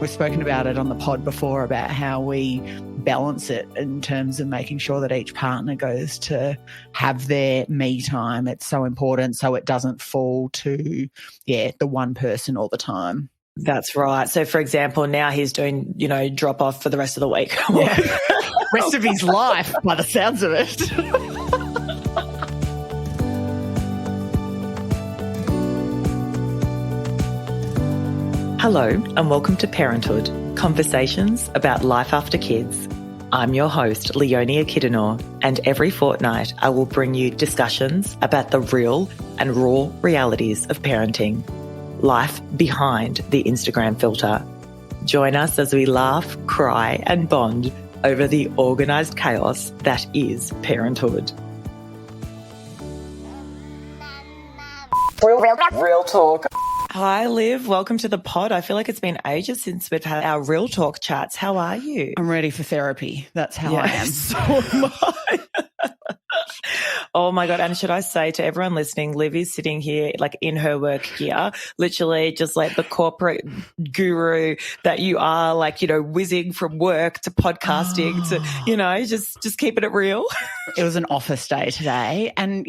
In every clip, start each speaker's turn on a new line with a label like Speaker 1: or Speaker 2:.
Speaker 1: We've spoken about it on the pod before about how we balance it in terms of making sure that each partner goes to have their me time. It's so important so it doesn't fall to, the one person all the time.
Speaker 2: That's right. So, for example, now he's doing, drop off for the rest of the week.
Speaker 1: Yeah. Rest of his life, by the sounds of it.
Speaker 2: Hello and welcome to Parenthood, conversations about life after kids. I'm your host, Leonie Liv, and every fortnight I will bring you discussions about the real and raw realities of parenting, life behind the Instagram filter. Join us as we laugh, cry and bond over the organised chaos that is parenthood. Real talk. Hi, Liv. Welcome to the pod. I feel like it's been ages since we've had our real talk chats. How are you?
Speaker 1: I'm ready for therapy. That's how I am.
Speaker 2: So am I. Oh, my God. And should I say to everyone listening, Liv is sitting here like in her work gear, literally just like the corporate guru that you are, like, whizzing from work to podcasting to, just keeping it real.
Speaker 1: It was an office day today and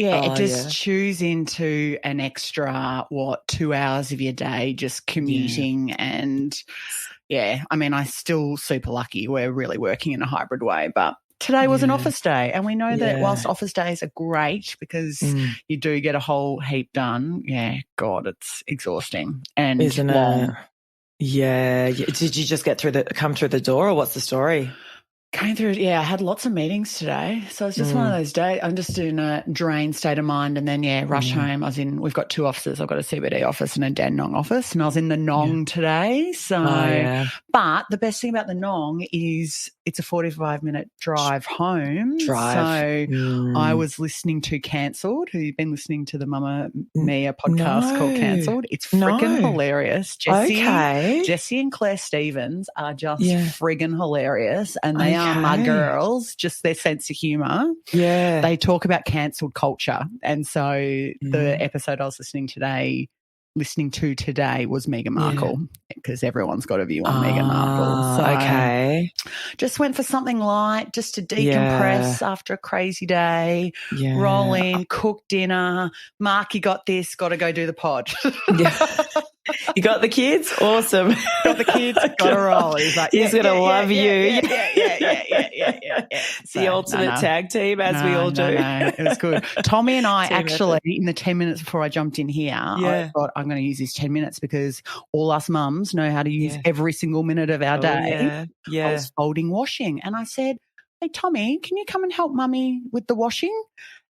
Speaker 1: chews into an extra, 2 hours of your day just commuting and I still super lucky. We're really working in a hybrid way, but today was an office day and we know that whilst office days are great because you do get a whole heap done, God, it's exhausting and
Speaker 2: isn't
Speaker 1: long.
Speaker 2: It? Yeah. Did you just come through the door or what's the story?
Speaker 1: Came through, I had lots of meetings today. So it's just one of those days. I'm just in a drained state of mind and then, rush home. We've got two offices. I've got a CBD office and a Dandenong office and I was in the Nong today. So, but the best thing about the Nong is it's a 45-minute drive home. So I was listening to Cancelled, who you've been listening to the Mama Mia podcast called Cancelled. It's friggin' hilarious. Jessie and Claire Stevens are just friggin' hilarious and they are my girls, just their sense of humour. Yeah. They talk about cancelled culture. And so the episode I was listening to today was Meghan Markle because everyone's got a view on Meghan Markle. So just went for something light just to decompress after a crazy day, roll in, cook dinner. Mark, you got this, got to go do the pod.
Speaker 2: You got the kids? Awesome.
Speaker 1: Got the kids, got to roll. He's like,
Speaker 2: he's going to love you.
Speaker 1: Yeah.
Speaker 2: It's the ultimate tag team, as we all do.
Speaker 1: No, it was good. Tommy and I actually, in the 10 minutes before I jumped in here, I thought I'm going to use these 10 minutes because all us mums know how to use every single minute of our day. I was folding washing and I said, hey, Tommy, can you come and help Mummy with the washing?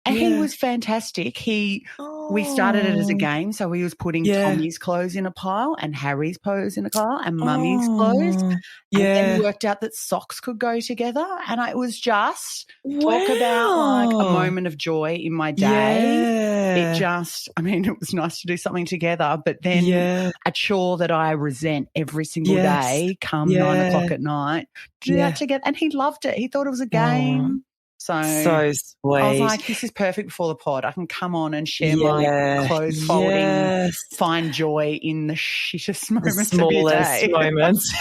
Speaker 1: And he was fantastic. We started it as a game, so he was putting Tommy's clothes in a pile and Harry's clothes in a pile and Mummy's clothes. And then we worked out that socks could go together. And it was just talk about like a moment of joy in my day. It was nice to do something together, but then a chore that I resent every single day come 9 o'clock at night, do that together. And he loved it. He thought it was a game. So sweet. I was like, this is perfect before the pod. I can come on and share my clothes folding, find joy in the shittest moments of your day.
Speaker 2: Moments.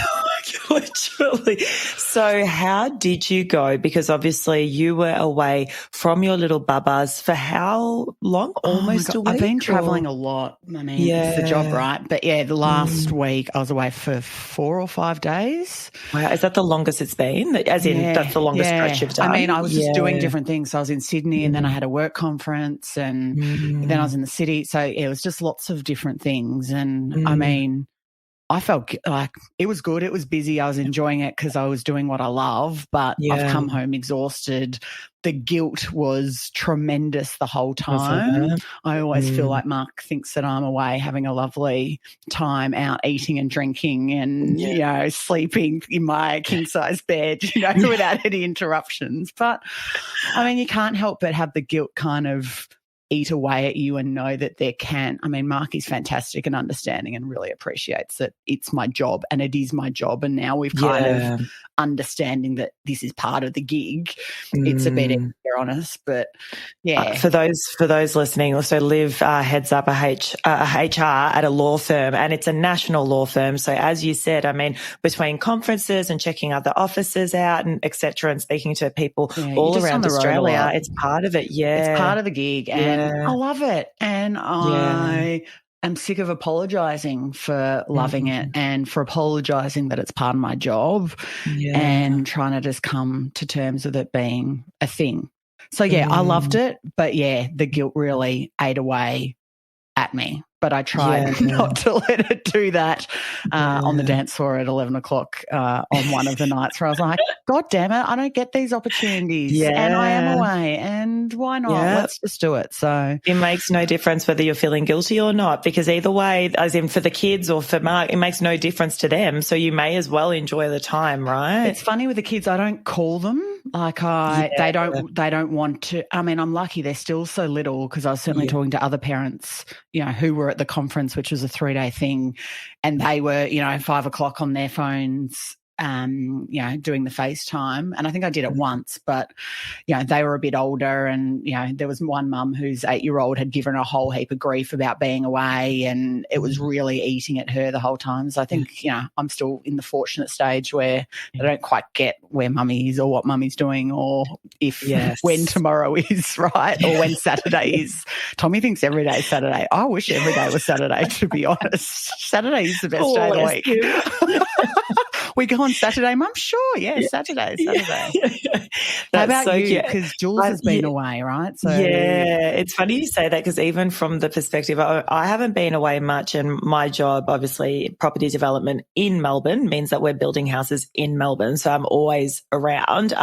Speaker 2: Literally. So how did you go? Because obviously you were away from your little bubbas for how long? Almost a week?
Speaker 1: I've been travelling a lot. I mean, it's the job, right? But the last week I was away for 4 or 5 days.
Speaker 2: Wow. Is that the longest it's been? As in that's the longest stretch you've done?
Speaker 1: I mean, I was just doing different things. So I was in Sydney and then I had a work conference and then I was in the city. So it was just lots of different things. And I mean, I felt like it was good. It was busy. I was enjoying it because I was doing what I love, but I've come home exhausted. The guilt was tremendous the whole time. I always feel like Mark thinks that I'm away having a lovely time out eating and drinking and, sleeping in my king-size bed, without any interruptions. But, I mean, you can't help but have the guilt kind of eat away at you and know that Mark is fantastic and understanding and really appreciates that it's my job and it is my job. And now we've kind of understanding that this is part of the gig. It's a bit easier we're honest. But yeah.
Speaker 2: For those listening, so Liv heads up a HR at a law firm, and it's a national law firm. So as you said, I mean, between conferences and checking other offices out and et cetera, and speaking to people all around Australia, it's part of it. Yeah.
Speaker 1: It's part of the gig, and I love it. And I am sick of apologising for loving it and for apologising that it's part of my job and trying to just come to terms with it being a thing. So, I loved it, but, the guilt really ate away at me. But I tried not to let it do that on the dance floor at 11 o'clock on one of the nights where I was like, God damn it, I don't get these opportunities and I am away, and why not? Let's just do it. So
Speaker 2: it makes no difference whether you're feeling guilty or not, because either way, as in for the kids or for Mark, it makes no difference to them. So you may as well enjoy the time, right?
Speaker 1: It's funny with the kids, I don't call them. Like they don't want to. I mean, I'm lucky they're still so little, because I was certainly talking to other parents, who were at the conference, which was a 3-day thing, and they were, 5 o'clock on their phones, doing the FaceTime. And I think I did it once, but, they were a bit older, and, there was one mum whose 8-year-old had given a whole heap of grief about being away, and it was really eating at her the whole time. So I think, I'm still in the fortunate stage where I don't quite get where mummy is or what mummy's doing, or if when tomorrow is, right, or when Saturday is. Tommy thinks every day is Saturday. I wish every day was Saturday, to be honest. Saturday is the best day of the week. We go on Saturday, Mum? Sure, Saturday. How about so you? Because Jules has been away, right? So
Speaker 2: it's funny you say that, because even from the perspective, I haven't been away much, and my job, obviously, property development in Melbourne, means that we're building houses in Melbourne, so I'm always around.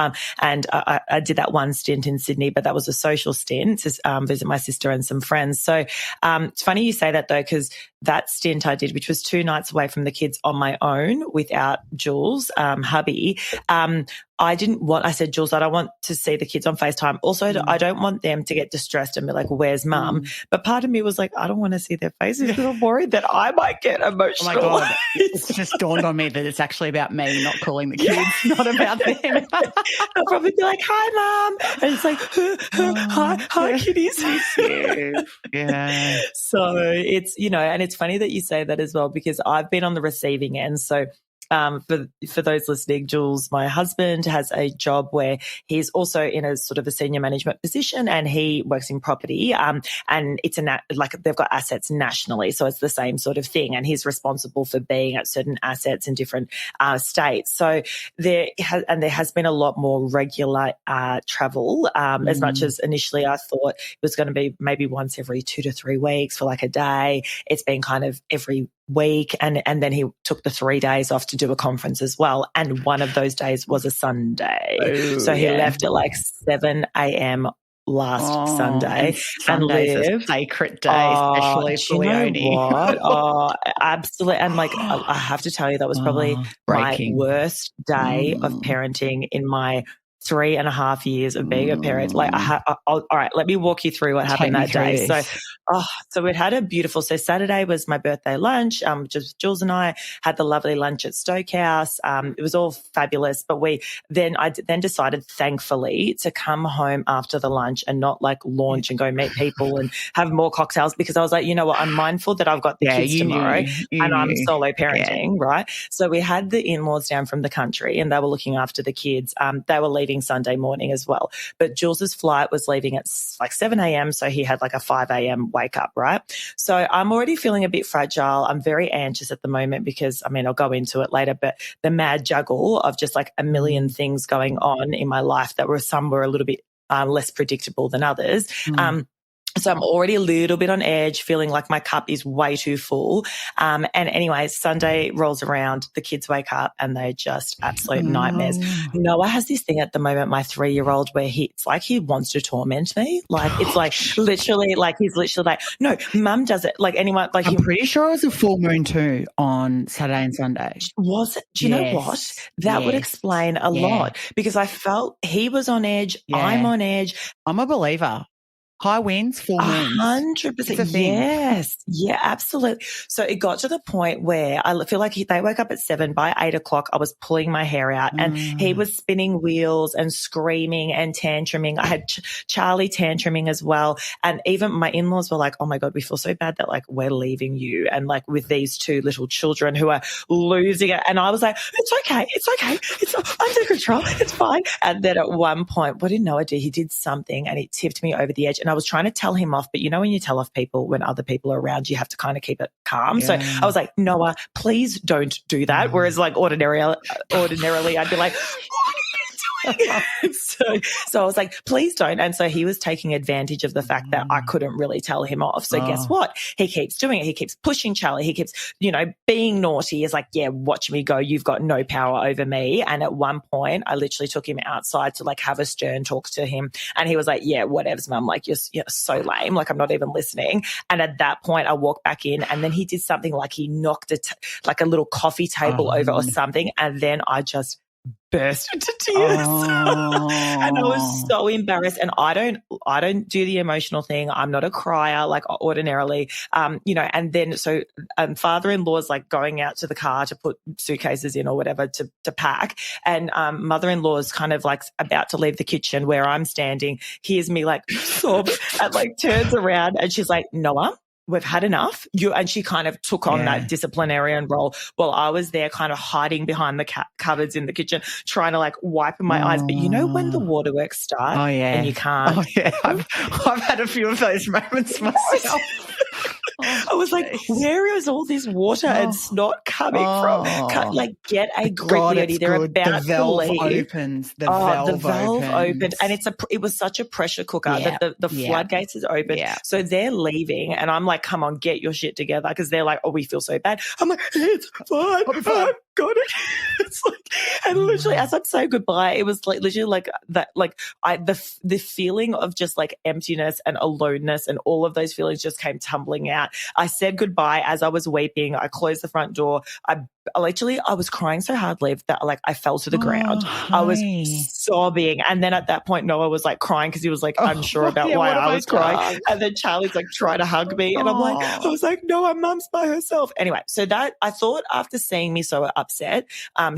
Speaker 2: And I did that one stint in Sydney, but that was a social stint to visit my sister and some friends. So it's funny you say that, though, because that stint I did, which was 2 nights away from the kids on my own without Jules, hubby, I said, Jules, I don't want to see the kids on FaceTime. Also, I don't want them to get distressed and be like, where's Mum? But part of me was like, I don't want to see their faces because I'm worried that I might get emotional.
Speaker 1: Oh, my God. It's just dawned on me that it's actually about me, not calling the kids, not about them.
Speaker 2: I'll probably be like, hi, Mum. And it's like, hi, kiddies.
Speaker 1: Yeah.
Speaker 2: So it's, and it's funny that you say that as well, because I've been on the receiving end. So for those listening, Jules, my husband, has a job where he's also in a sort of a senior management position, and he works in property. And it's like they've got assets nationally, so it's the same sort of thing. And he's responsible for being at certain assets in different states. So there has been a lot more regular travel. As much as initially I thought it was going to be maybe once every 2 to 3 weeks for like a day, it's been kind of every week, and then he took the 3 days off to do a conference as well, and one of those days was a Sunday. So he left at like 7 a.m. last Sunday,
Speaker 1: and Liv, a sacred day, especially for Leonie.
Speaker 2: Absolutely. And like I have to tell you, that was probably my worst day of parenting in my 3.5 years of being a parent. Like all right, let me walk you through what happened that day. So we'd had a beautiful, so Saturday was my birthday lunch. Just Jules and I had the lovely lunch at Stoke House. It was all fabulous, but I then decided, thankfully, to come home after the lunch and not like launch and go meet people and have more cocktails, because I was like, you know what, I'm mindful that I've got the kids tomorrow and I'm solo parenting, right? So we had the in-laws down from the country, and they were looking after the kids. They were leaving Sunday morning as well, but Jules's flight was leaving at like 7 a.m, so he had like a 5 a.m. wake up, right? So I'm already feeling a bit fragile. I'm very anxious at the moment because, I mean, I'll go into it later, but the mad juggle of just like a million things going on in my life that some were a little bit less predictable than others. So I'm already a little bit on edge, feeling like my cup is way too full. And anyway, Sunday rolls around, the kids wake up, and they're just absolute nightmares. Noah has this thing at the moment, my 3-year-old, where it's like he wants to torment me. Like it's like literally, like he's literally like, no, Mum does it. Like anyone, like
Speaker 1: I'm pretty sure it was a full moon too on Saturday and Sunday.
Speaker 2: Was it? Do you know what? That would explain a lot, because I felt he was on edge. I'm on edge.
Speaker 1: I'm a believer. High winds, full moons.
Speaker 2: 100%. Yes. Yeah, absolutely. So it got to the point where I feel like they woke up at 7. By 8 o'clock, I was pulling my hair out and he was spinning wheels and screaming and tantruming. I had Charlie tantruming as well. And even my in-laws were like, oh my God, we feel so bad that like we're leaving you and like with these 2 little children who are losing it. And I was like, it's okay. It's under control. It's fine. And then at one point, what did Noah do? He did something and it tipped me over the edge. And I was trying to tell him off, but you know when you tell off people when other people are around, you have to kind of keep it calm. So I was like, Noah, please don't do that. Whereas like ordinarily I'd be like, what are you doing? So I was like, please don't. And so he was taking advantage of the fact that I couldn't really tell him off. So guess what? He keeps doing it. He keeps pushing Charlie. He keeps, being naughty. He's like, yeah, watch me go. You've got no power over me. And at one point, I literally took him outside to like have a stern talk to him. And he was like, yeah, whatever's mum. Like, you're so lame. Like, I'm not even listening. And at that point, I walked back in and then he did something like he knocked like a little coffee table over or something. And then I just burst into tears. And I was so embarrassed. And I don't do the emotional thing. I'm not a crier like ordinarily, and then so father-in-law's like going out to the car to put suitcases in or whatever to pack. And mother-in-law's kind of like about to leave the kitchen where I'm standing, hears me like sob and like turns around and she's like, Noah, we've had enough. And she kind of took on that disciplinarian role while I was there kind of hiding behind the cupboards in the kitchen, trying to like wipe my eyes. But you know when the waterworks start and you can't.
Speaker 1: Oh, yeah. I've had a few of those moments myself.
Speaker 2: I was like, where is all this water and snot coming from? Like, get a grip, Leonie. They're about
Speaker 1: the valve
Speaker 2: to leave.
Speaker 1: Opens. The valve
Speaker 2: opened. And it was such a pressure cooker that the floodgates is open. Yeah. So they're leaving and I'm like, come on, get your shit together because they're like, oh, we feel so bad. I'm like, it's fine. I've got it. It's like, and literally as I'm saying goodbye, it was like literally like that, like the feeling of just like emptiness and aloneness and all of those feelings just came tumbling out. I said goodbye as I was weeping. I closed the front door. I was crying so hard, Liv, that like I fell to the ground. I was sobbing. And then at that point, Noah was like crying because he was like unsure about why I was crying. And then Charlie's like trying to hug me. And I was like, no, Mum's by herself. Anyway, so that I thought after seeing me so upset,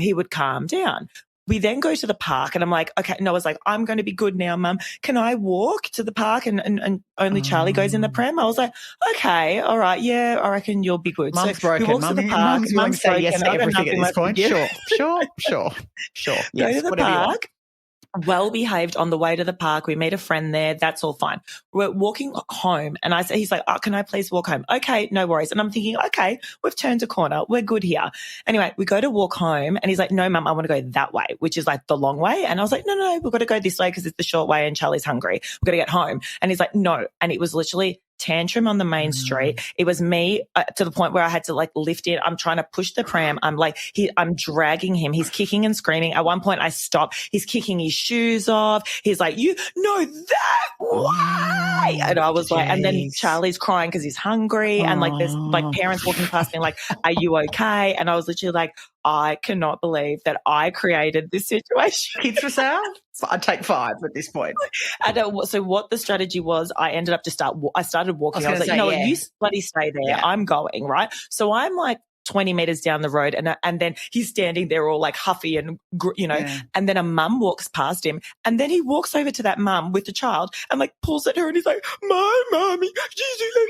Speaker 2: he would calm down. We then go to the park and I'm like, okay, Noah's like, I'm going to be good now, Mum. Can I walk to the park? And only Charlie goes in the pram. I was like, okay, all right. Yeah, I reckon you'll be good.
Speaker 1: Mum's
Speaker 2: so
Speaker 1: broken.
Speaker 2: We walk to the park.
Speaker 1: Mum's say yes to everything at this point. Sure.
Speaker 2: Go to the park. Well behaved on the way to the park. We meet a friend there. That's all fine. We're walking home and he's like, can I please walk home? Okay, no worries. And I'm thinking, okay, we've turned a corner. We're good here. Anyway, we go to walk home and he's like, no, Mum, I want to go that way, which is like the long way. And I was like, no, we've got to go this way because it's the short way and Charlie's hungry. We've got to get home. And he's like, no. And it was literally tantrum on the main street. It was me to the point where I had to like lift it. I'm trying to push the pram. I'm like, I'm dragging him. He's kicking and screaming. At one point I stop. He's kicking his shoes off. He's like, you know that? Why? And I was like, and then Charlie's crying because he's hungry. And like there's like parents walking past me like, are you okay? And I was literally like, I cannot believe that I created this situation.
Speaker 1: Kids for sale? I'd take 5 at this point.
Speaker 2: And so what the strategy was, I ended up I started walking. I was like, you bloody stay there. Yeah. I'm going, right? So I'm like 20 meters down the road and then he's standing there all like huffy and, and then a mum walks past him and then he walks over to that mum with the child and like pulls at her and he's like, my mommy,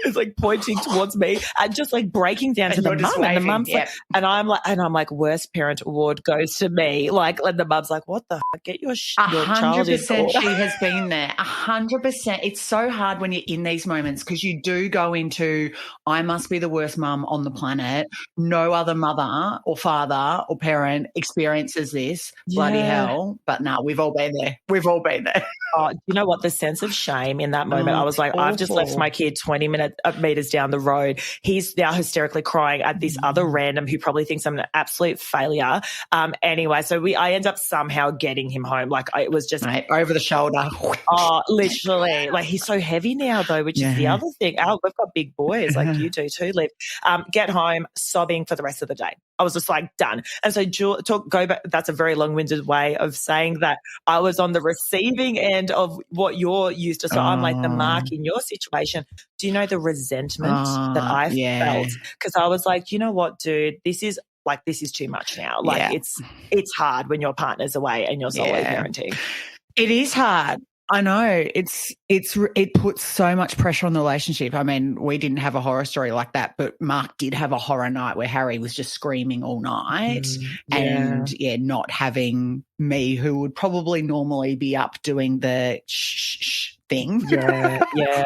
Speaker 2: is like pointing towards me and just like breaking down to the mum and the mum's like, and I'm like, worst parent award goes to me. Like, and the mum's like, what the fuck? Get your child in order.
Speaker 1: 100% she has been there. 100%. It's so hard when you're in these moments because you do go into, I must be the worst mum on the planet. No other mother or father or parent experiences this. Bloody hell. But no, we've all been there.
Speaker 2: Oh, you know what? The sense of shame in that moment, I was like, I've just left my kid 20 meters down the road. He's now hysterically crying at this other random who probably thinks I'm an absolute failure. Anyway, so I end up somehow getting him home. Like it was just
Speaker 1: over the shoulder.
Speaker 2: Oh, literally. Like he's so heavy now though, which is the other thing. We've got big boys like you do too, Liv. Get home, sobbing sobbing for the rest of the day. I was just like, done. And so go back. That's a very long-winded way of saying that I was on the receiving end of what you're used to. So I'm like the Mark in your situation. Do you know the resentment that I felt? Because I was like, you know what, dude, this is too much now. Like it's hard when your partner's away and you're solo parenting.
Speaker 1: It is hard. I know it puts so much pressure on the relationship. I mean, we didn't have a horror story like that, but Mark did have a horror night where Harry was just screaming all night and not having me, who would probably normally be up doing the shh thing.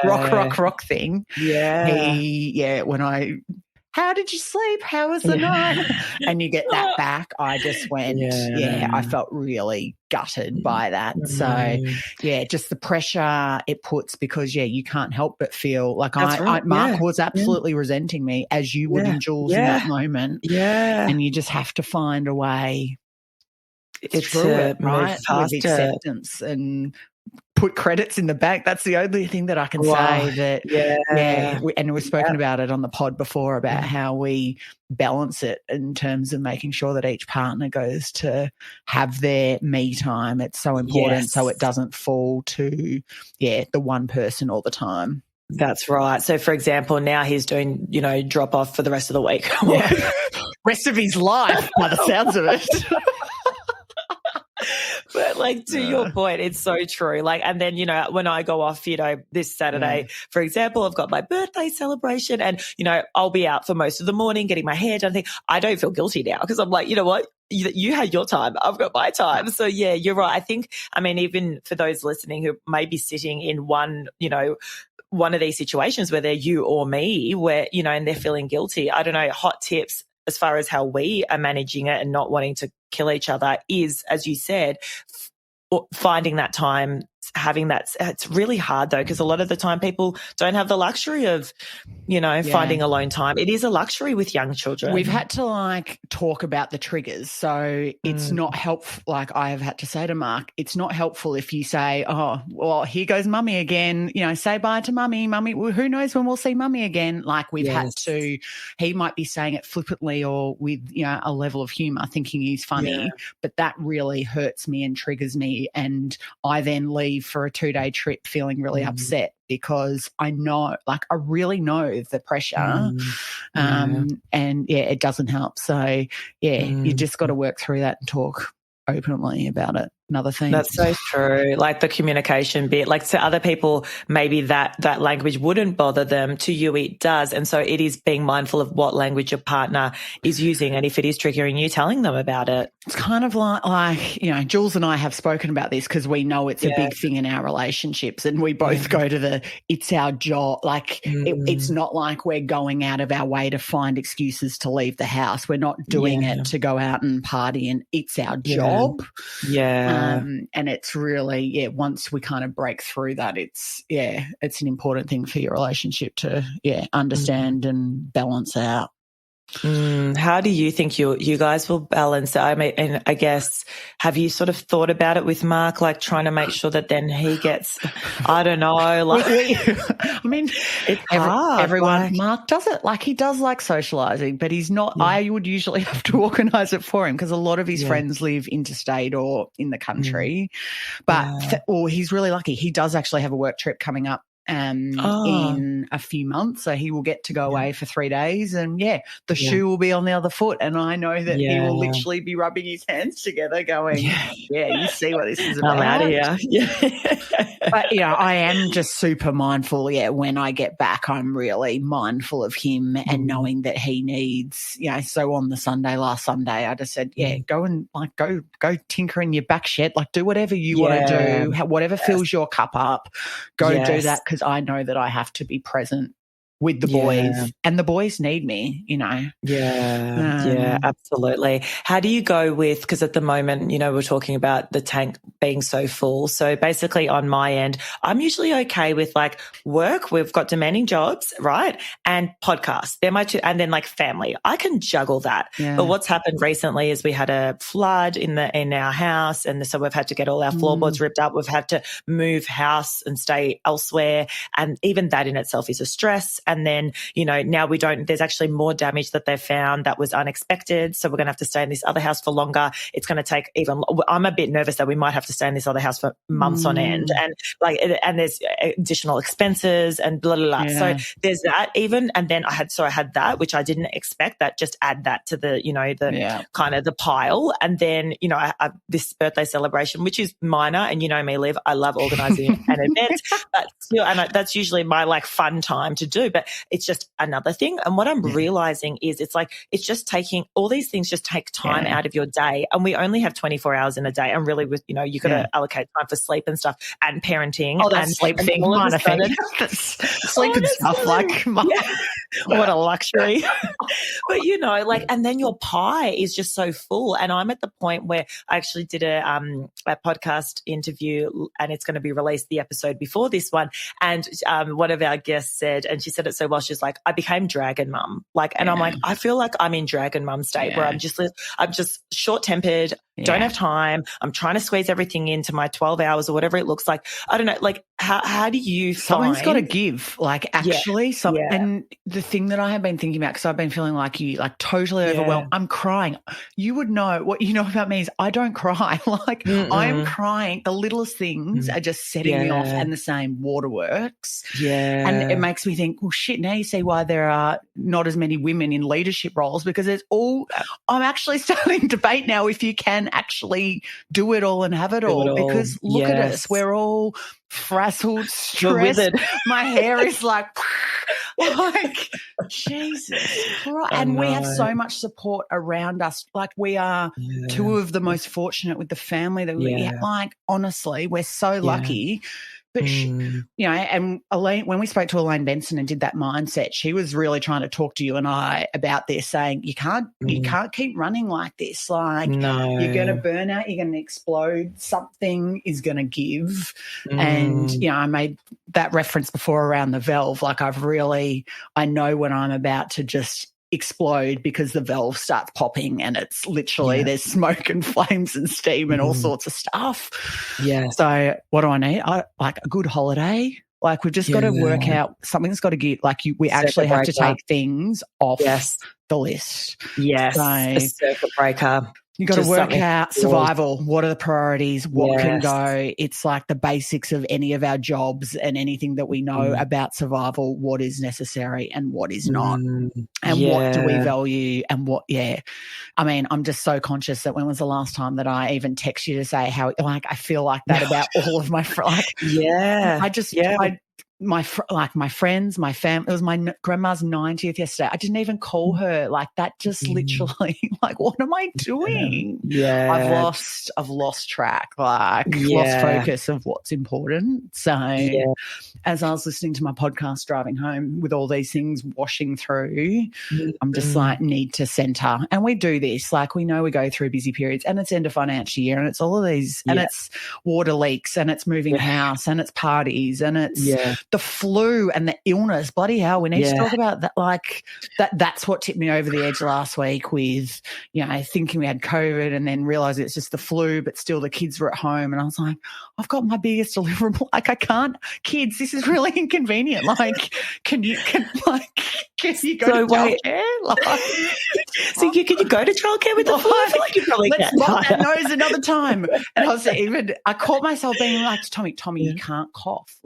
Speaker 1: Rock thing. Yeah. How did you sleep? How was the night? And you get that back. I just went, I felt really gutted by that. So, just the pressure it puts because, you can't help but feel like Mark was absolutely resenting me, as you would in Jules in that moment. Yeah. And you just have to find a way through it, right? With acceptance and put credits in the bank. That's the only thing that I can say that, and we've spoken about it on the pod before about how we balance it in terms of making sure that each partner goes to have their me time. It's so important so it doesn't fall to, the one person all the time.
Speaker 2: That's right. So, for example, now he's doing, drop off for the rest of the week.
Speaker 1: Rest of his life, by the sounds of it.
Speaker 2: But like to your point, it's so true. Like, and then, when I go off, this Saturday, for example, I've got my birthday celebration and, I'll be out for most of the morning getting my hair done. I don't feel guilty now because I'm like, you know what? You had your time. I've got my time. So you're right. I think, even for those listening who may be sitting in one of these situations where they're you or me where, and they're feeling guilty. I don't know, hot tips as far as how we are managing it and not wanting to kill each other is, as you said, finding that time, having that. It's really hard though, because a lot of the time people don't have the luxury of, finding alone time. It is a luxury with young children.
Speaker 1: We've had to talk about the triggers. So it's not helpful. Like I have had to say to Mark, it's not helpful if you say, oh, well, here goes mummy again, say bye to mummy. Mummy, who knows when we'll see mummy again? Like we've had to, he might be saying it flippantly or with, a level of humour thinking he's funny, but that really hurts me and triggers me. And I then leave for a 2-day trip feeling really upset because I know, I really know the pressure and it doesn't help. So, you just got to work through that and talk openly about it. Another thing.
Speaker 2: That's so true. Like the communication bit, like to other people, maybe that language wouldn't bother them. To you, it does. And so it is being mindful of what language your partner is using. And if it is triggering you, telling them about it.
Speaker 1: It's kind of like Jules and I have spoken about this because we know it's a big thing in our relationships and we both go to it's our job. It's not like we're going out of our way to find excuses to leave the house. We're not doing it to go out and party, and it's our job. And it's really, once we kind of break through that, it's an important thing for your relationship to, understand and balance out.
Speaker 2: How do you think you guys will balance it? I mean, and I guess, have you sort of thought about it with Mark, like trying to make sure that then he gets, I don't know, like,
Speaker 1: I mean, it's hard. Everyone, Mark does it. Like he does like socializing, but he's not, I would usually have to organize it for him because a lot of his friends live interstate or in the country, but he's really lucky. He does actually have a work trip coming up in a few months, so he will get to go away for 3 days, and the shoe will be on the other foot, and I know that he will literally be rubbing his hands together going, you see what this is about.
Speaker 2: I'm out of here.
Speaker 1: But I am just super mindful. When I get back, I'm really mindful of him and knowing that he needs, so on the last Sunday, I just said, go and go tinker in your back shed, do whatever you want to do, whatever fills your cup up, go do that. Because I know that I have to be present with the boys, and the boys need me,
Speaker 2: Yeah, absolutely. How do you go with, because at the moment, we're talking about the tank being so full. So basically on my end, I'm usually okay with work. We've got demanding jobs, right? And podcasts. They're my two, and then family. I can juggle that. Yeah. But what's happened recently is we had a flood in our house, and so we've had to get all our floorboards ripped up. We've had to move house and stay elsewhere. And even that in itself is a stress. And then, now there's actually more damage that they found that was unexpected. So we're going to have to stay in this other house for longer. It's going to take I'm a bit nervous that we might have to stay in this other house for months on end. And there's additional expenses and blah, blah, blah.
Speaker 1: Yeah.
Speaker 2: So there's that even. And then I had that, which I didn't expect, that just add that to the, kind of the pile. And then, I this birthday celebration, which is minor, and me, Liv, I love organising an event, but still, and that's usually my fun time to do, but it's just another thing. And what I'm realising is it's just taking all these things just take time out of your day, and we only have 24 hours in a day, and really with, you got to allocate time for sleep and stuff and parenting.
Speaker 1: Oh, that sleep thing, minor thing. Sleep and stuff,
Speaker 2: what a luxury. But, and then your pie is just so full. And I'm at the point where I actually did a podcast interview, and it's going to be released the episode before this one. And one of our guests said, and she said it so well, she's like, I became dragon mum. And I'm like, I feel like I'm in dragon mum state where I'm just short-tempered, don't have time. I'm trying to squeeze everything into my 12 hours or whatever it looks like. I don't know, how do you
Speaker 1: Something's got to give, actually. And the thing that I have been thinking about, because I've been feeling like you, totally overwhelmed. I'm crying. You would know, what you know about me is I don't cry. I am crying. The littlest things are just setting me off, and the same waterworks. Yeah. And it makes me think, well, shit, now you see why there are not as many women in leadership roles, because I'm actually starting to debate now if you can actually do it all and have it all. Because look at us. We're all frazzled, stressed. My hair is Jesus Christ. And we have so much support around us. We are two of the most fortunate with the family that we honestly, we're so lucky. But, and Elaine, when we spoke to Elaine Benson and did that mindset, she was really trying to talk to you and I about this, saying you can't keep running like this. You're going to burn out, you're going to explode, something is going to give. And, I made that reference before around the valve. I know when I'm about to just explode because the valve starts popping and it's literally there's smoke and flames and steam and all sorts of stuff. Yeah. So what do I need? A good holiday. We've just got to work out, something's got to get, we actually have to take things off the list.
Speaker 2: Yes. A circuit breaker.
Speaker 1: You got to work out survival. What are the priorities? What can go? It's the basics of any of our jobs and anything that we know about survival, what is necessary and what is not. And what do we value and what, I mean, I'm just so conscious that when was the last time that I even text you to say how, I feel like that about all of my friends. My friends, my family. It was my grandma's 90th yesterday. I didn't even call her. That just literally, what am I doing? Yeah, I've lost track. Lost focus of what's important. So, as I was listening to my podcast driving home with all these things washing through, I'm just need to center. And we do this. We know we go through busy periods, and it's end of financial year, and it's all of these, and it's water leaks, and it's moving house, and it's parties, and it's the flu and the illness. Bloody hell, we need to talk about that. That's what tipped me over the edge last week with, thinking we had COVID and then realising it's just the flu, but still the kids were at home. And I was like, I've got my biggest deliverable. I can't, kids, this is really inconvenient. Can you go to childcare?
Speaker 2: So can you go to childcare with the flu? I feel like you probably can.
Speaker 1: Let's lock that nose another time. And I caught myself being like, Tommy, you can't cough.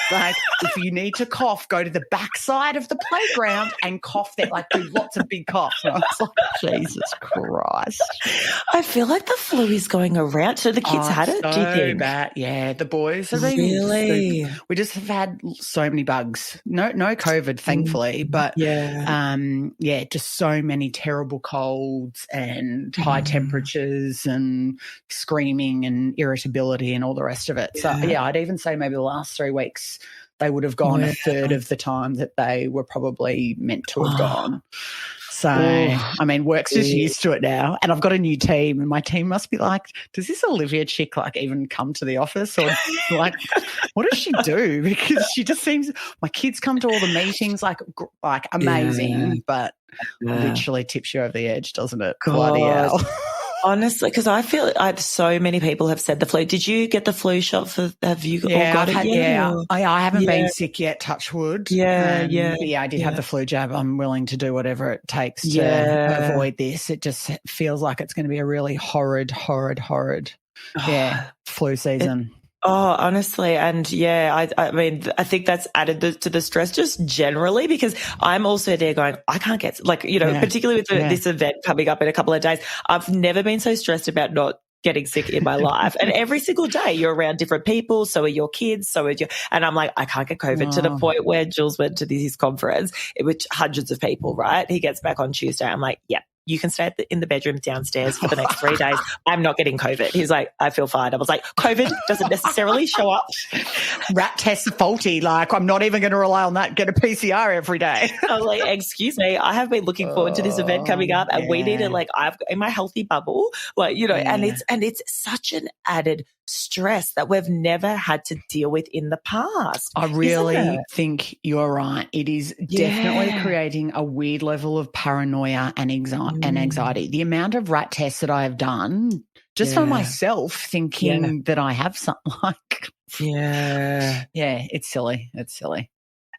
Speaker 1: If you need to cough, go to the backside of the playground and cough there. Do lots of big coughs. And I was like, Jesus Christ.
Speaker 2: I feel like the flu is going around. So the kids had it, do you think?
Speaker 1: Bad. Yeah, the boys have
Speaker 2: really.
Speaker 1: We just have had so many bugs. No COVID, thankfully, but just so many terrible colds and high temperatures and screaming and irritability and all the rest of it. So I'd even say maybe the last 3 weeks they would have gone a third of the time that they were probably meant to have gone. So, I mean, work's just used to it now. And I've got a new team, and my team must be like, does this Olivia chick even come to the office? Or what does she do? Because she just seems, my kids come to all the meetings amazing, but literally tips you over the edge, doesn't it? Bloody hell.
Speaker 2: Honestly, because I feel so many people have said the flu. Did you get the flu shot have you all got it yet?
Speaker 1: I haven't been sick yet, touch wood.
Speaker 2: Yeah.
Speaker 1: But I did have the flu jab. I'm willing to do whatever it takes to avoid this. It just feels like it's going to be a really horrid flu season.
Speaker 2: Honestly. And I mean, I think that's added to the stress just generally, because I'm also there going, I can't get, particularly with this event coming up in a couple of days. I've never been so stressed about not getting sick in my life. And every single day you're around different people. So are your kids. And I'm like, I can't get COVID to the point where Jules went to his conference, which hundreds of people, right? He gets back on Tuesday. I'm like, yeah. You can stay in the bedroom downstairs for the next 3 days. I'm not getting COVID. He's like, I feel fine. I was like, COVID doesn't necessarily show up.
Speaker 1: Rat tests are faulty. Like, I'm not even going to rely on that. Get a PCR every day.
Speaker 2: I was like, excuse me. I have been looking forward to this event coming up, and we need to, I've in my healthy bubble, and it's such an added stress that we've never had to deal with in the past.
Speaker 1: I really think you're right. It is definitely creating a weird level of paranoia and anxiety. The amount of rat tests that I have done just for myself, thinking that I have something it's silly. It's silly.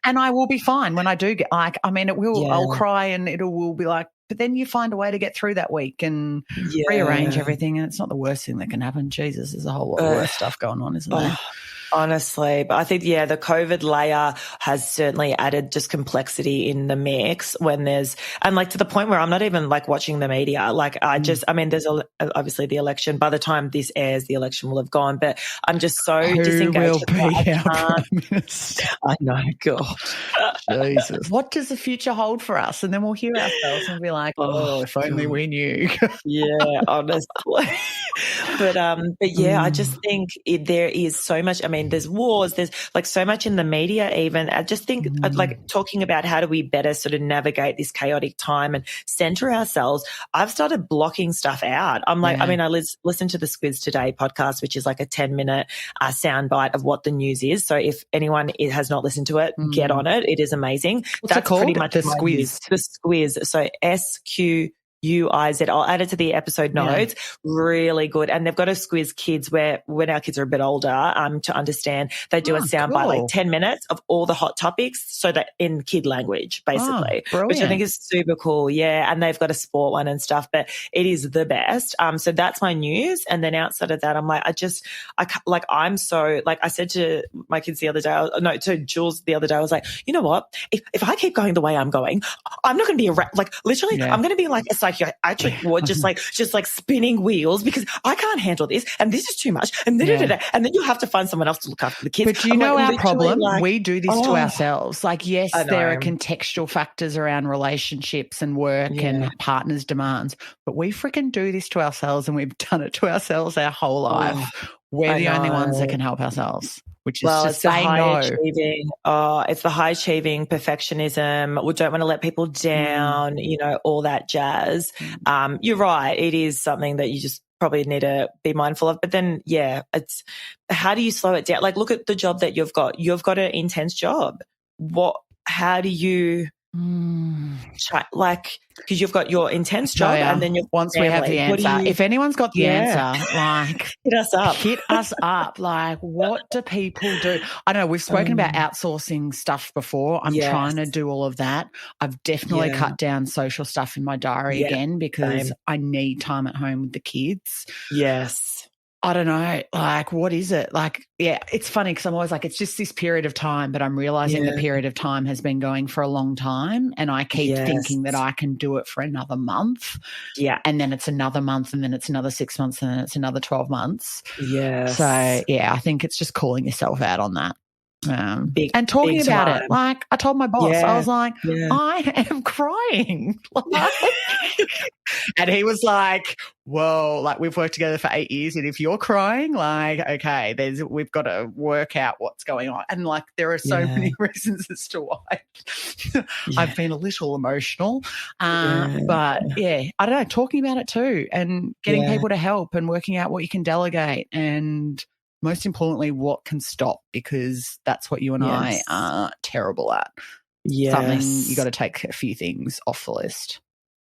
Speaker 1: And I will be fine when I do get it will, I'll cry and it will be like, but then you find a way to get through that week and rearrange everything, and it's not the worst thing that can happen. Jesus, there's a whole lot of worse stuff going on, isn't there?
Speaker 2: Honestly, but I think, the COVID layer has certainly added just complexity in the mix when and to the point where I'm not even watching the media. There's obviously the election. By the time this airs, the election will have gone, but I'm just so disengaged.
Speaker 1: Who will be our Prime Minister?
Speaker 2: I know, God.
Speaker 1: Jesus. What does the future hold for us? And then we'll hear ourselves and be like, if only we knew.
Speaker 2: Honestly. But I just think there is so much. There's wars, there's so much in the media even. I just think talking about how do we better sort of navigate this chaotic time and center ourselves. I've started blocking stuff out. I listened to the Squiz Today podcast, which is a 10-minute soundbite of what the news is. So if anyone has not listened to it, get on it. It is amazing.
Speaker 1: What's it called?
Speaker 2: Pretty much
Speaker 1: The Squiz.
Speaker 2: The Squiz. So SQUIZ. I'll add it to the episode notes. Really good. And they've got a Squiz Kids where when our kids are a bit older, to understand, they do a soundbite 10 minutes of all the hot topics, so that in kid language, basically, which I think is super cool. Yeah. And they've got a sport one and stuff, but it is the best. So that's my news. And then outside of that, I'm I said to my kids the other day, to Jules the other day, I was like, you know what? If I keep going the way I'm going, I'm not going to be I'm going to be a psychiatric ward, just spinning wheels, because I can't handle this, and this is too much, and and then you have to find someone else to look after the kids.
Speaker 1: But do you know our problem? We do this to ourselves. Yes, there are contextual factors around relationships and work and partners' demands, but we freaking do this to ourselves, and we've done it to ourselves our whole life. We're the only ones that can help ourselves. Which is just say no. It's the high achieving perfectionism. We don't want to let people down, all that jazz. You're right. It is something that you just probably need to be mindful of. But then, it's how do you slow it down? Look at the job that you've got. You've got an intense job. How do you because you've got your intense job and then your once family. We have the answer. If anyone's got the answer,
Speaker 2: hit us up.
Speaker 1: Hit us up. What do people do? I don't know. We've spoken about outsourcing stuff before. I'm trying to do all of that. I've definitely cut down social stuff in my diary again, because I need time at home with the kids.
Speaker 2: Yes.
Speaker 1: I don't know, what is it? It's funny because I'm always it's just this period of time, but I'm realizing the period of time has been going for a long time, and I keep thinking that I can do it for another month. Yeah. And then it's another month, and then it's another 6 months, and then it's another 12 months.
Speaker 2: Yeah.
Speaker 1: So, I think it's just calling yourself out on that. And talking about it. I told my boss, I was like, I am crying. And he was like, whoa, we've worked together for 8 years, and if you're crying, okay, we've got to work out what's going on. And there are so many reasons as to why I've been a little emotional. But I don't know, talking about it too, and getting people to help, and working out what you can delegate, and most importantly, what can stop, because that's what you and I are terrible at. Something you got to take a few things off the list.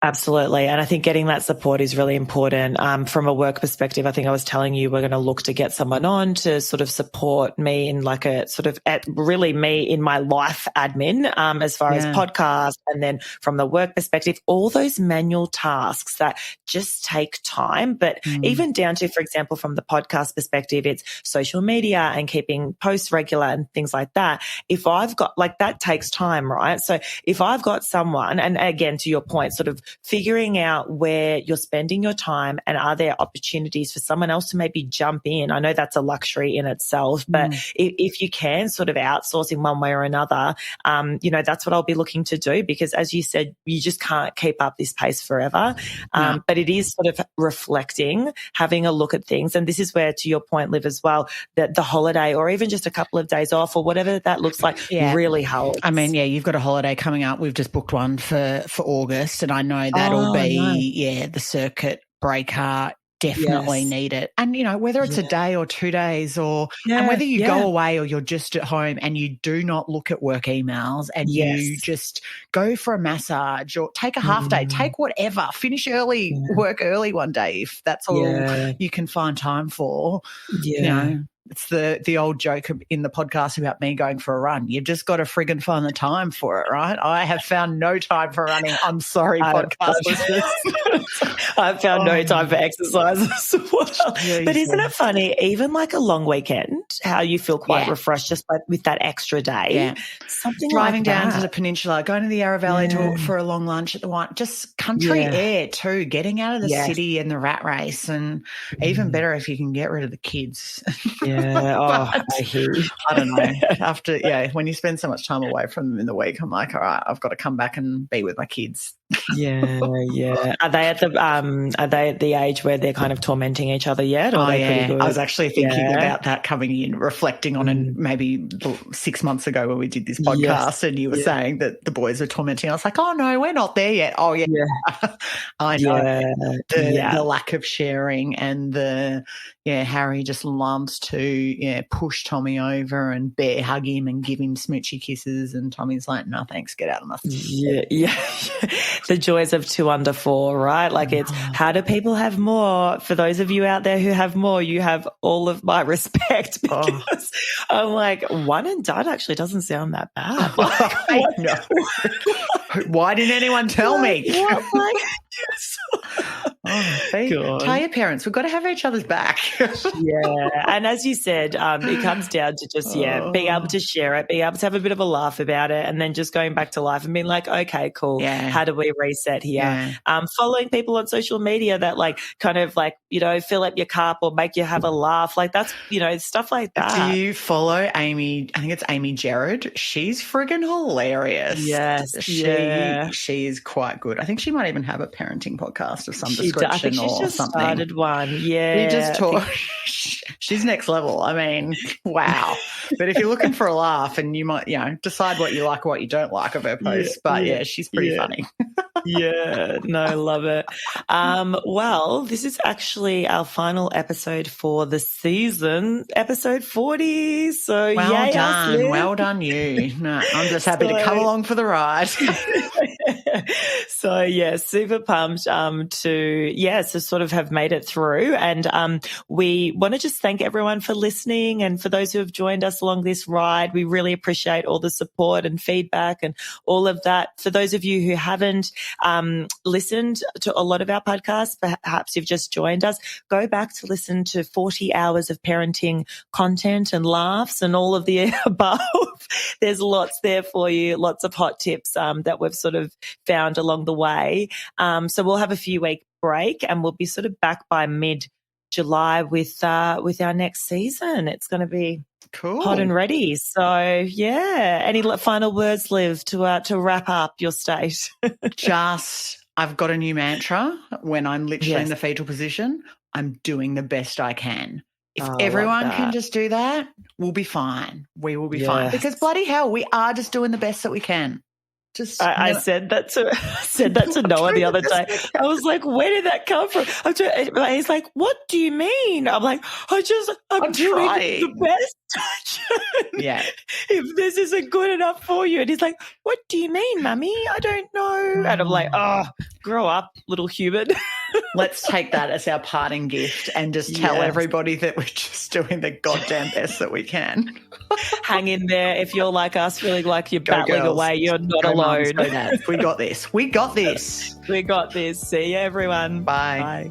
Speaker 2: Absolutely. And I think getting that support is really important. From a work perspective, I think I was telling you we're going to look to get someone on to sort of support me in like a sort of really me in my life admin, as far as podcasts. And then from the work perspective, all those manual tasks that just take time. But even down to, for example, from the podcast perspective, it's social media and keeping posts regular and things like that. If I've got like that takes time, right? So if I've got someone, and again, to your point, sort of figuring out where you're spending your time and are there opportunities for someone else to maybe jump in. I know that's a luxury in itself, but if you can sort of outsourcing one way or another, that's what I'll be looking to do, because as you said, you just can't keep up this pace forever. But it is sort of reflecting, having a look at things. And this is where, to your point, Liv, as well, that the holiday or even just a couple of days off or whatever that looks like really helps.
Speaker 1: I mean, you've got a holiday coming up. We've just booked one for August, and I know that'll be the circuit breaker. Definitely need it. And, whether it's a day or 2 days and whether you go away or you're just at home and you do not look at work emails and you just go for a massage or take a half day, take whatever, finish early, work early one day if that's all you can find time for. It's the old joke in the podcast about me going for a run. You've just got to friggin' find the time for it, right? I have found no time for running. I'm sorry, podcast listeners.
Speaker 2: I've found no time for exercise as well. Jesus. But isn't it funny, even like a long weekend, how you feel quite refreshed just with that extra day?
Speaker 1: Yeah.
Speaker 2: Something
Speaker 1: driving
Speaker 2: like
Speaker 1: down
Speaker 2: that.
Speaker 1: to the peninsula, going to the Yarra Valley for a long lunch at the wine, just country air too, getting out of the city and the rat race, and even better if you can get rid of the kids.
Speaker 2: I hear you.
Speaker 1: I don't know. After, when you spend so much time away from them in the week, I'm like, all right, I've got to come back and be with my kids.
Speaker 2: Are they at the age where they're kind of tormenting each other yet? Or are they pretty good?
Speaker 1: I was actually thinking about that coming in, reflecting on it maybe 6 months ago when we did this podcast, and you were saying that the boys are tormenting. I was like, oh no, we're not there yet. Oh yeah. I know. The lack of sharing and Harry just loves to push Tommy over and bear hug him and give him smoochy kisses, and Tommy's like, no thanks, get out of my face.
Speaker 2: The joys of 2 under 4, right? Like it's how do people have more? For those of you out there who have more, you have all of my respect, because I'm like, 1 and done actually doesn't sound that bad.
Speaker 1: I know. Why didn't anyone tell me? Tell your parents, we've got to have each other's back.
Speaker 2: And as you said, it comes down to just being able to share it, being able to have a bit of a laugh about it, and then just going back to life and being like, okay, cool, how do we reset here? Following people on social media that kind of fill up your cup or make you have a laugh, like that's stuff like that.
Speaker 1: Do you follow Amy? I think it's Amy Gerard. She's friggin' hilarious.
Speaker 2: Yes,
Speaker 1: she is quite good. I think she might even have a parenting podcast of some description.
Speaker 2: I think she's just
Speaker 1: something.
Speaker 2: Started one. Yeah.
Speaker 1: We just talk. She's next level. I mean, wow. But if you're looking for a laugh, and you might, decide what you like or what you don't like of her posts. But she's pretty funny.
Speaker 2: I love it. Well, this is actually our final episode for the season, episode 40. So
Speaker 1: well done. Well done you. No, I'm just happy to come along for the ride.
Speaker 2: So super pumped to sort of have made it through, and we want to just thank everyone for listening, and for those who have joined us along this ride. We really appreciate all the support and feedback and all of that. For those of you who haven't listened to a lot of our podcasts, perhaps you've just joined us, go back to listen to 40 hours of parenting content and laughs and all of the above. There's lots there for you, lots of hot tips that we've sort of found along the way. So we'll have a few week break, and we'll be sort of back by mid-July with our next season. It's going to be
Speaker 1: cool,
Speaker 2: hot and ready. So any final words, Liv, to wrap up your state?
Speaker 1: I've got a new mantra when I'm literally in the fetal position. I'm doing the best I can. If everyone can just do that, we'll be fine. We will be fine, because bloody hell, we are just doing the best that we can.
Speaker 2: I said that to Noah the other day. I was like, where did that come from? He's like, what do you mean? I'm like, I'm doing the best.
Speaker 1: Yeah.
Speaker 2: If this isn't good enough for you. And he's like, what do you mean, Mummy? I don't know. And I'm like, oh, grow up, little human.
Speaker 1: Let's take that as our parting gift and just tell everybody that we're just doing the goddamn best that we can.
Speaker 2: Hang in there. If you're like us, feeling like you're battling
Speaker 1: girls.
Speaker 2: away, you're not alone.
Speaker 1: We got this. We got this.
Speaker 2: We got this. See you, everyone.
Speaker 1: Bye.
Speaker 2: Bye.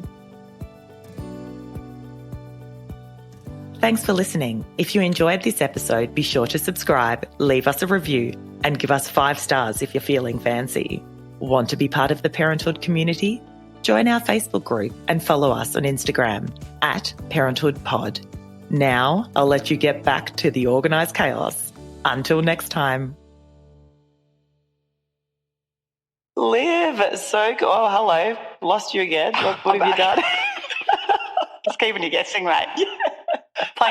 Speaker 2: Thanks for listening. If you enjoyed this episode, be sure to subscribe, leave us a review, and give us 5 stars if you're feeling fancy. Want to be part of the Parenthood community? Join our Facebook group and follow us on Instagram @ParenthoodPod. Now I'll let you get back to the organised chaos. Until next time. Liv, so good. Oh, hello. Lost you again. What have you done?
Speaker 1: Just keeping you guessing, mate. Playing